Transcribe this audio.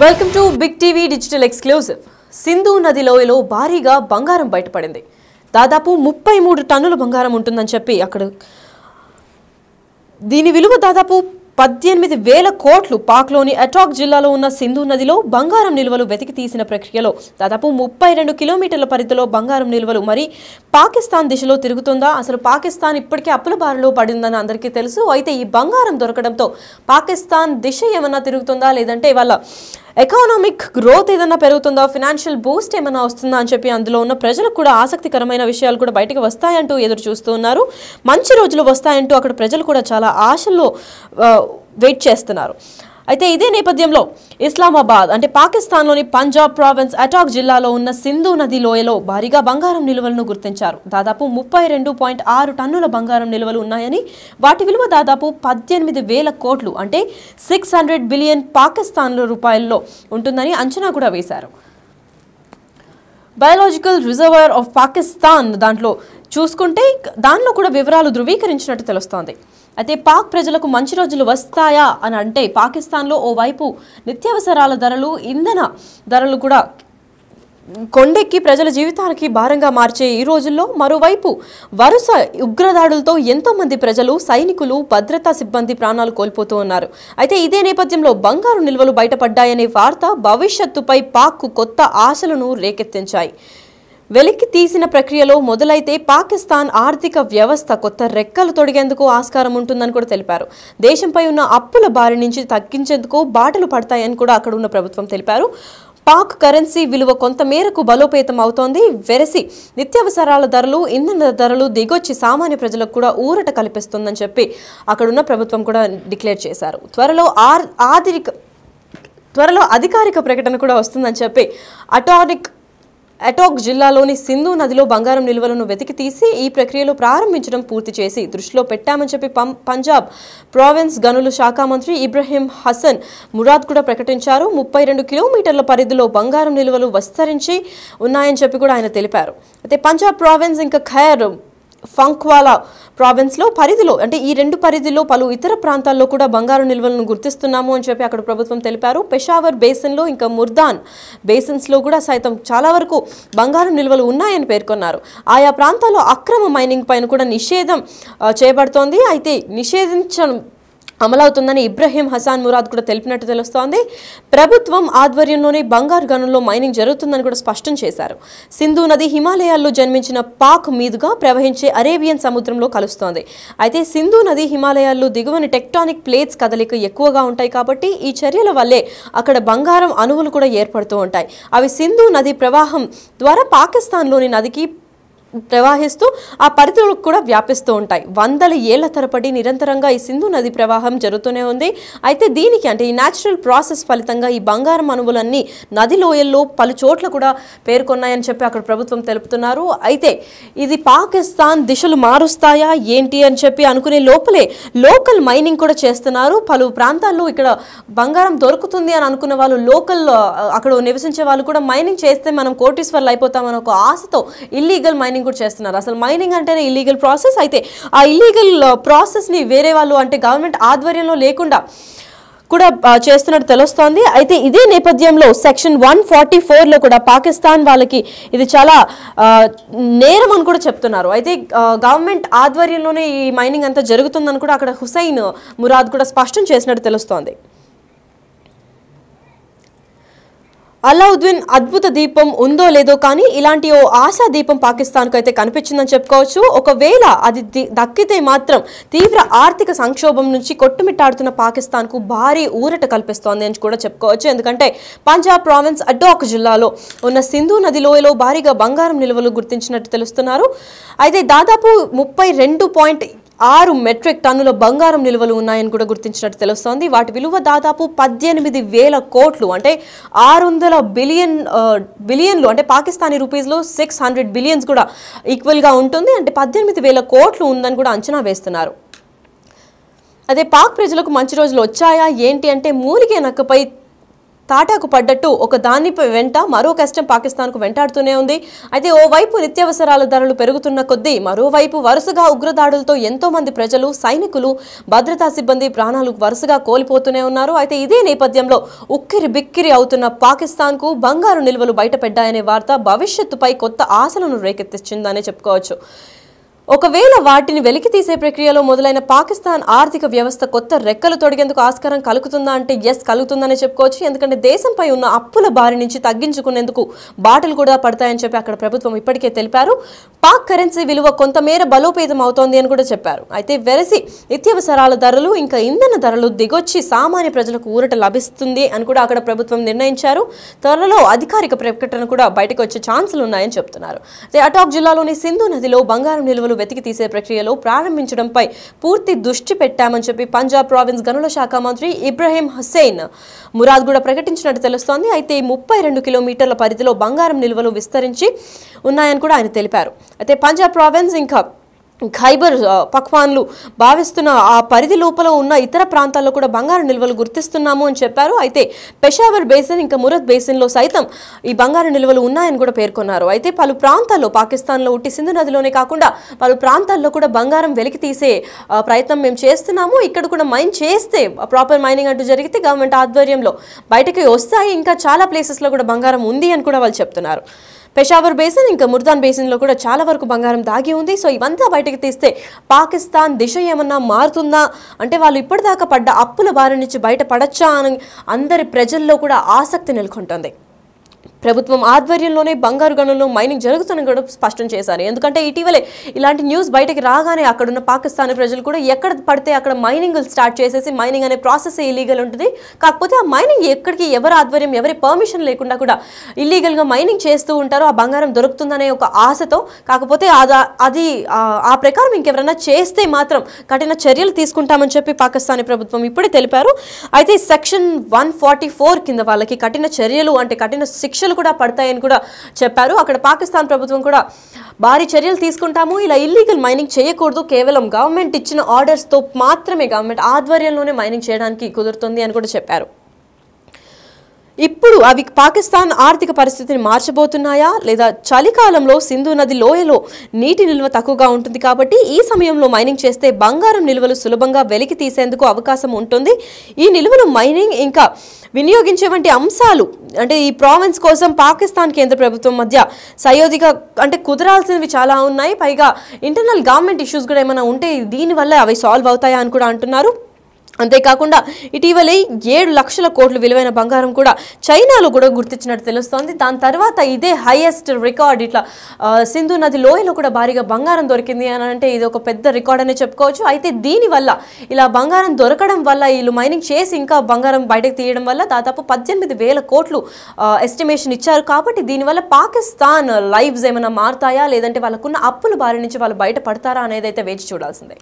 Welcome to Big TV digital exclusive. Sindhu నది లోయలో భారీగా బంగారం బయటపడింది. దాదాపు 33 టన్నుల బంగారం ఉంటుందని చెప్పి అక్కడ దీని విలువ దాదాపు 18,000 కోట్లు. పాక్లోని అటాక్ జిల్లాలో ఉన్న సింధు నదిలో బంగారం నిల్వలు వెతికి తీసిన ప్రక్రియలో దాదాపు 32 కిలోమీటర్ల పరిధిలో బంగారం నిల్వలు మరి పాకిస్తాన్ దిశలో తిరుగుతుందా? అసలు పాకిస్తాన్ ఇప్పటికే అప్పుల బారిలో పడిందని అందరికీ తెలుసు. అయితే ఈ బంగారం దొరకడంతో పాకిస్తాన్ దిశ ఏమన్నా తిరుగుతుందా, లేదంటే వాళ్ళ ఎకానమిక్ గ్రోత్ ఏదన్నా పెరుగుతుందా, ఫినాన్షియల్ బూస్ట్ ఏమన్నా వస్తుందా అని చెప్పి అందులో ఉన్న ప్రజలకు కూడా ఆసక్తికరమైన విషయాలు కూడా బయటకు వస్తాయంటూ ఎదురు చూస్తూ ఉన్నారు. మంచి రోజులు వస్తాయంటూ అక్కడ ప్రజలు కూడా చాలా ఆశల్లో వెయిట్ చేస్తున్నారు. అయితే ఇదే నేపథ్యంలో ఇస్లామాబాద్ అంటే పాకిస్తాన్లోని పంజాబ్ ప్రావిన్స్ అటాక్ జిల్లాలో ఉన్న సింధు నది లోయలో భారీగా బంగారం నిల్వలను గుర్తించారు. దాదాపు 32.6 టన్నుల బంగారం నిల్వలు ఉన్నాయని, వాటి విలువ దాదాపు 18,000 కోట్లు అంటే 600 బిలియన్ పాకిస్తాన్ రూపాయల్లో ఉంటుందని అంచనా కూడా వేశారు. బయోలాజికల్ రిజర్వాయర్ ఆఫ్ పాకిస్తాన్ దాంట్లో చూసుకుంటే దానిలో కూడా వివరాలు ధృవీకరించినట్టు తెలుస్తోంది. అయితే పాక్ ప్రజలకు మంచి రోజులు వస్తాయా అని అంటే పాకిస్తాన్లో ఓవైపు నిత్యావసరాల ధరలు, ఇంధన ధరలు కూడా కొండెక్కి ప్రజల జీవితాలకి భారంగా మార్చే ఈ రోజుల్లో మరోవైపు వరుస ఉగ్రదాడులతో ఎంతోమంది ప్రజలు, సైనికులు, భద్రతా సిబ్బంది ప్రాణాలు కోల్పోతూ ఉన్నారు. అయితే ఇదే నేపథ్యంలో బంగారు నిల్వలు బయటపడ్డాయనే వార్త భవిష్యత్తుపై పాక్కు కొత్త ఆశలను రేకెత్తించాయి. వెలికి తీసిన ప్రక్రియలో మొదలైతే పాకిస్తాన్ ఆర్థిక వ్యవస్థ కొత్త రెక్కలు తొడిగేందుకు ఆస్కారం ఉంటుందని కూడా తెలిపారు. దేశంపై ఉన్న అప్పుల బారి నుంచి తగ్గించేందుకు బాటలు పడతాయని కూడా అక్కడ ఉన్న ప్రభుత్వం తెలిపారు. పాక్ కరెన్సీ విలువ కొంత మేరకు బలోపేతం అవుతోంది. వెరసి నిత్యావసరాల ధరలు, ఇంధన ధరలు దిగొచ్చి సామాన్య ప్రజలకు కూడా ఊరట కల్పిస్తుందని చెప్పి అక్కడున్న ప్రభుత్వం కూడా డిక్లేర్ చేశారు. త్వరలో అధికారిక ప్రకటన కూడా వస్తుందని చెప్పి అటాక్ జిల్లాలోని సింధు నదిలో బంగారం నిల్వలను వెతికి తీసి ఈ ప్రక్రియలో ప్రారంభించడం పూర్తి చేసి దృష్టిలో పెట్టామని చెప్పి పంజాబ్ ప్రావిన్స్ గనుల శాఖ మంత్రి ఇబ్రహీం హసన్ మురాద్ కూడా ప్రకటించారు. 32 కిలోమీటర్ల పరిధిలో బంగారం నిల్వలు విస్తరించి ఉన్నాయని చెప్పి కూడా ఆయన తెలిపారు. అయితే పంజాబ్ ప్రావిన్స్ ఇంకా ఖైర్ ఫంక్వాలా ప్రావిన్స్లో పరిధిలో అంటే ఈ రెండు పరిధిలో పలు ఇతర ప్రాంతాల్లో కూడా బంగారు నిల్వలను గుర్తిస్తున్నాము అని చెప్పి అక్కడ ప్రభుత్వం తెలిపారు. పెషావర్ బేసిన్లో ఇంకా ముర్దాన్ బేసిన్స్లో కూడా సైతం చాలా వరకు బంగారు నిల్వలు ఉన్నాయని పేర్కొన్నారు. ఆయా ప్రాంతాల్లో అక్రమ మైనింగ్ పైన కూడా నిషేధం చేయబడుతోంది. అయితే నిషేధించడం అమలవుతుందని ఇబ్రహీం హసన్ మురాద్ కూడా తెలిపినట్టు తెలుస్తోంది. ప్రభుత్వం ఆధ్వర్యంలోనే బంగారు గనుల్లో మైనింగ్ జరుగుతుందని కూడా స్పష్టం చేశారు. సింధు నది హిమాలయాల్లో జన్మించిన పాక్ మీదుగా ప్రవహించే అరేబియన్ సముద్రంలో కలుస్తోంది. అయితే సింధు నది హిమాలయాల్లో దిగువని టెక్టానిక్ ప్లేట్స్ కదలిక ఎక్కువగా ఉంటాయి కాబట్టి ఈ చర్యల వల్లే అక్కడ బంగారం అణువులు కూడా ఏర్పడుతూ ఉంటాయి. అవి సింధు నది ప్రవాహం ద్వారా పాకిస్తాన్లోని నదికి ప్రవాహిస్తూ ఆ పరిధిలోకి కూడా వ్యాపిస్తూ ఉంటాయి. వందల ఏళ్ల తరబడి నిరంతరంగా ఈ సింధు నది ప్రవాహం జరుగుతూనే ఉంది. అయితే దీనికి అంటే ఈ న్యాచురల్ ప్రాసెస్ ఫలితంగా ఈ బంగారం అణువులన్నీ నది లోయల్లో పలు చోట్ల కూడా పేర్కొన్నాయని చెప్పి అక్కడ ప్రభుత్వం తెలుపుతున్నారు. అయితే ఇది పాకిస్తాన్ దిశలు మారుస్తాయా ఏంటి అని చెప్పి అనుకునే లోపలే లోకల్ మైనింగ్ కూడా చేస్తున్నారు. పలు ప్రాంతాల్లో ఇక్కడ బంగారం దొరుకుతుంది అని అనుకున్న వాళ్ళు, లోకల్ అక్కడ నివసించే వాళ్ళు కూడా మైనింగ్ చేస్తే మనం కోటీశ్వర్లు అయిపోతామని ఒక ఆశతో ఇల్లీగల్ మైనింగ్ కూడా చేస్తున్నారు. అసలు మైనింగ్ అంటేనే ఇల్లీగల్ ప్రాసెస్. అయితే ఆ ఇల్లీగల్ ప్రాసెస్ని వేరే వాళ్ళు అంటే గవర్నమెంట్ ఆధ్వర్యంలో లేకుండా కూడా చేస్తున్నట్టు తెలుస్తోంది. అయితే ఇదే నేపథ్యంలో సెక్షన్ 144లో కూడా పాకిస్తాన్ వాళ్ళకి ఇది చాలా నేరం అని కూడా చెప్తున్నారు. అయితే గవర్నమెంట్ ఆధ్వర్యంలోనే ఈ మైనింగ్ అంతా జరుగుతుందని కూడా అక్కడ హుసైన్ మురాద్ కూడా స్పష్టం చేసినట్టు తెలుస్తోంది. అలావుద్దీన్ అద్భుత దీపం ఉందో లేదో కానీ ఇలాంటి ఓ ఆశా దీపం పాకిస్తాన్కు అయితే కనిపించిందని చెప్పుకోవచ్చు. ఒకవేళ అది దక్కితే మాత్రం తీవ్ర ఆర్థిక సంక్షోభం నుంచి కొట్టుమిట్టాడుతున్న పాకిస్తాన్కు భారీ ఊరట కల్పిస్తోంది అని కూడా చెప్పుకోవచ్చు. ఎందుకంటే పంజాబ్ ప్రావిన్స్ అటాక్ జిల్లాలో ఉన్న సింధు నది లోయలో భారీగా బంగారం నిల్వలు గుర్తించినట్టు తెలుస్తున్నారు. అయితే దాదాపు 32.6 మెట్రిక్ టన్నుల బంగారం నిల్వలు ఉన్నాయని కూడా గుర్తించినట్టు తెలుస్తోంది. వాటి విలువ దాదాపు 18,000 కోట్లు అంటే 600 బిలియన్లు అంటే పాకిస్తానీ రూపీస్లో 600 బిలియన్స్ కూడా ఈక్వల్గా ఉంటుంది. అంటే 18,000 కోట్లు ఉందని కూడా అంచనా వేస్తున్నారు. అదే పాక్ ప్రజలకు మంచి రోజులు వచ్చాయా ఏంటి అంటే మూలిగే నక్కపై తాటాకు పడ్డట్టు ఒక దాని వెంట మరో కష్టం పాకిస్తాన్కు వెంటాడుతూనే ఉంది. అయితే ఓవైపు నిత్యావసరాల ధరలు పెరుగుతున్న కొద్దీ మరోవైపు వరుసగా ఉగ్రదాడులతో ఎంతో మంది ప్రజలు, సైనికులు, భద్రతా సిబ్బంది ప్రాణాలు వరుసగా కోల్పోతూనే ఉన్నారు. అయితే ఇదే నేపథ్యంలో ఉక్కిరి బిక్కిరి అవుతున్న పాకిస్తాన్కు బంగారు నిల్వలు బయటపడ్డాయనే వార్త భవిష్యత్తుపై కొత్త ఆశలను రేకెత్తించిందనే చెప్పుకోవచ్చు. ఒకవేళ వాటిని వెలికి తీసే ప్రక్రియలో మొదలైన పాకిస్తాన్ ఆర్థిక వ్యవస్థ కొత్త రెక్కలు తొడిగేందుకు ఆస్కారం కలుగుతుందా అంటే ఎస్, కలుగుతుందనే చెప్పుకోవచ్చు. ఎందుకంటే దేశంపై ఉన్న అప్పుల బారి నుంచి తగ్గించుకునేందుకు బాటలు కూడా పడతాయని చెప్పి అక్కడ ప్రభుత్వం ఇప్పటికే తెలిపారు. పాక్ కరెన్సీ విలువ కొంతమేర బలోపేతం అవుతోంది అని కూడా చెప్పారు. అయితే వెరసి నిత్యావసరాల ధరలు ఇంకా ఇంధన ధరలు దిగొచ్చి సామాన్య ప్రజలకు ఊరట లభిస్తుంది అని కూడా అక్కడ ప్రభుత్వం నిర్ణయించారు. త్వరలో అధికారిక ప్రకటన కూడా బయటకు వచ్చే ఛాన్సులు ఉన్నాయని చెప్తున్నారు. అయితే అటాక్ జిల్లాలోని సింధు నదిలో బంగారం నిల్వలు వెతికి తీసే ప్రక్రియలో ప్రారంభించడంపై పూర్తి దృష్టి పెట్టామని చెప్పి పంజాబ్ ప్రావిన్స్ గనుల శాఖ మంత్రి ఇబ్రహీం హుస్సేన్ మురాద్ కూడా ప్రకటించినట్టు తెలుస్తోంది. అయితే 32 కిలోమీటర్ల పరిధిలో బంగారం నిల్వలు విస్తరించి ఉన్నాయని కూడా ఆయన తెలిపారు. అయితే పంజాబ్ ప్రావిన్స్ ఇంకా ఖైబర్ పఖ్వాన్లు భావిస్తున్న ఆ పరిధి లోపల ఉన్న ఇతర ప్రాంతాల్లో కూడా బంగారు నిల్వలు గుర్తిస్తున్నాము అని చెప్పారు. అయితే పెషావర్ బేసిన్ ఇంకా మురద్ బేసిన్లో సైతం ఈ బంగారు నిల్వలు ఉన్నాయని కూడా పేర్కొన్నారు. అయితే పలు ప్రాంతాల్లో పాకిస్తాన్లో ఉట్టి సింధు నదిలోనే కాకుండా పలు ప్రాంతాల్లో కూడా బంగారం వెలికి తీసే ప్రయత్నం మేము చేస్తున్నాము. ఇక్కడ కూడా మైన్ చేస్తే ప్రాపర్ మైనింగ్ అంటూ జరిగితే గవర్నమెంట్ ఆధ్వర్యంలో బయటకి వస్తాయి. ఇంకా చాలా ప్లేసెస్లో కూడా బంగారం ఉంది అని కూడా వాళ్ళు చెప్తున్నారు. పెషావర్ బేసిన్ ఇంకా ముర్దాన్ బేసిన్లో కూడా చాలా వరకు బంగారం దాగి ఉంది. సో ఇవంతా బయటకు తీస్తే పాకిస్తాన్ దిశ ఏమన్నా మారుతుందా అంటే వాళ్ళు ఇప్పటిదాకా పడ్డ అప్పుల బారి నుంచి బయటపడచ్చా అని అందరి ప్రజల్లో కూడా ఆసక్తి నెలకొంటుంది. ప్రభుత్వం ఆధ్వర్యంలోనే బంగారు గనుల్లో మైనింగ్ జరుగుతుందని కూడా స్పష్టం చేశారు. ఎందుకంటే ఇటీవలే ఇలాంటి న్యూస్ బయటకి రాగానే అక్కడున్న పాకిస్తానీ ప్రజలు కూడా ఎక్కడ పడితే అక్కడ మైనింగ్ స్టార్ట్ చేసేసి మైనింగ్ అనే ప్రాసెస్ ఇల్లీగల్ ఉంటుంది. కాకపోతే ఆ మైనింగ్ ఎక్కడికి ఎవరి ఆధ్వర్యం ఎవరి పర్మిషన్ లేకుండా కూడా ఇల్లీగల్గా మైనింగ్ చేస్తూ ఉంటారు. ఆ బంగారం దొరుకుతుందనే ఒక ఆశతో. కాకపోతే అది ఆ ప్రకారం ఇంకెవరైనా చేస్తే మాత్రం కఠిన చర్యలు తీసుకుంటామని చెప్పి పాకిస్తానీ ప్రభుత్వం ఇప్పుడే తెలిపారు. అయితే సెక్షన్ 144 కింద వాళ్ళకి కఠిన చర్యలు అంటే కఠిన శిక్షలు కూడా పడతాయని కూడా చెప్పారు. అక్కడ పాకిస్తాన్ ప్రభుత్వం కూడా భారీ చర్యలు తీసుకుంటాము, ఇలా ఇల్లీగల్ మైనింగ్ చేయకూడదు, కేవలం గవర్నమెంట్ ఇచ్చిన ఆర్డర్స్తో మాత్రమే గవర్నమెంట్ ఆధ్వర్యంలోనే మైనింగ్ చేయడానికి కుదురుతుంది అని కూడా చెప్పారు. ఇప్పుడు అవి పాకిస్తాన్ ఆర్థిక పరిస్థితిని మార్చబోతున్నాయా లేదా చలికాలంలో సింధు నది లోయలో నీటి నిల్వ తక్కువగా ఉంటుంది కాబట్టి ఈ సమయంలో మైనింగ్ చేస్తే బంగారం నిల్వలు సులభంగా వెలికి తీసేందుకు అవకాశం ఉంటుంది. ఈ నిల్వలు మైనింగ్ ఇంకా వినియోగించే వంటి అంశాలు అంటే ఈ ప్రావిన్స్ కోసం పాకిస్తాన్ కేంద్ర ప్రభుత్వం మధ్య సయోధిగా అంటే కుదరాల్సినవి చాలా ఉన్నాయి. పైగా ఇంటర్నల్ గవర్నమెంట్ ఇష్యూస్ కూడా ఏమైనా ఉంటే దీనివల్ల అవి సాల్వ్ అవుతాయా అని కూడా అంటున్నారు. అంతేకాకుండా ఇటీవలే 7 లక్షల కోట్ల విలువైన బంగారం కూడా చైనాలో కూడా గుర్తించినట్టు తెలుస్తోంది. దాని తర్వాత ఇదే హైయెస్ట్ రికార్డ్ ఇట్లా సింధు నది లోయలో కూడా భారీగా బంగారం దొరికింది అని అంటే ఇది ఒక పెద్ద రికార్డ్ అనే చెప్పుకోవచ్చు. అయితే దీనివల్ల ఇలా బంగారం దొరకడం వల్ల వీళ్ళు మైనింగ్ చేసి ఇంకా బంగారం బయటకు తీయడం వల్ల దాదాపు 18,000 కోట్లు ఎస్టిమేషన్ ఇచ్చారు. కాబట్టి దీనివల్ల పాకిస్తాన్ లైవ్స్ ఏమైనా మారుతాయా లేదంటే వాళ్ళకున్న అప్పుల బారి నుంచి వాళ్ళు బయటపడతారా అనేది అయితే వేచి చూడాల్సిందే.